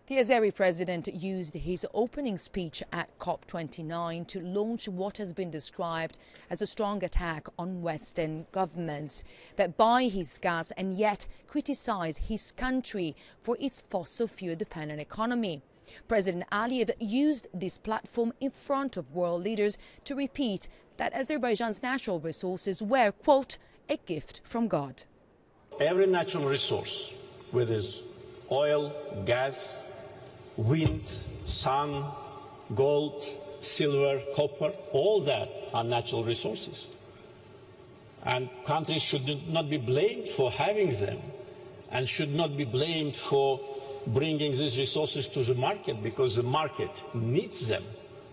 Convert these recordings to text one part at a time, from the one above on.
The Azeri president used his opening speech at COP29 to launch what has been described as a strong attack on Western governments that buy his gas and yet criticize his country for its fossil fuel-dependent economy. President Alijew used this platform in front of world leaders to repeat that Azerbaijan's natural resources were, quote, a gift from God. Every natural resource, whether it's oil, gas, wind, sun, gold, silver, copper, all that are natural resources. And countries should not be blamed for having them and should not be blamed for bringing these resources to the market, because the market needs them,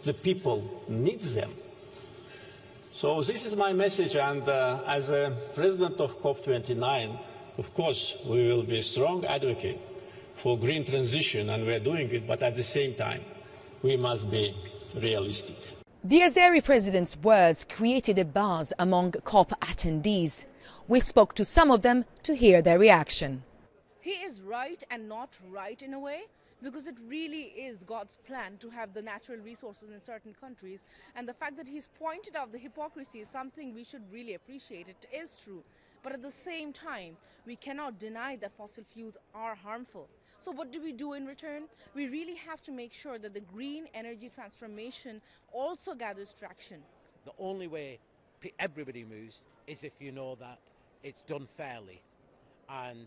the people need them. So this is my message, and as a president of COP29, of course, we will be a strong advocate for green transition, and we're doing it, but at the same time, we must be realistic. The Azeri president's words created a buzz among COP attendees. We spoke to some of them to hear their reaction. He is right and not right in a way, because it really is God's plan to have the natural resources in certain countries, and the fact that he's pointed out the hypocrisy is something we should really appreciate. It is true, but at the same time, we cannot deny that fossil fuels are harmful. So what do we do in return? We really have to make sure that the green energy transformation also gathers traction. The only way everybody moves is if you know that it's done fairly. And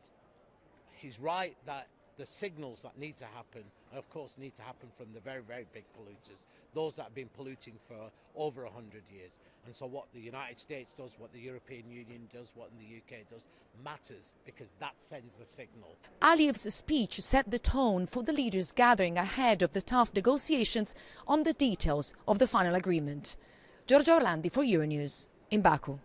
he's right that the signals that need to happen, of course, need to happen from the very, very big polluters, those that have been polluting for over 100 years. And so what the United States does, what the European Union does, what the UK does, matters, because that sends a signal. Aliyev's speech set the tone for the leaders gathering ahead of the tough negotiations on the details of the final agreement. Giorgia Orlandi for Euronews in Baku.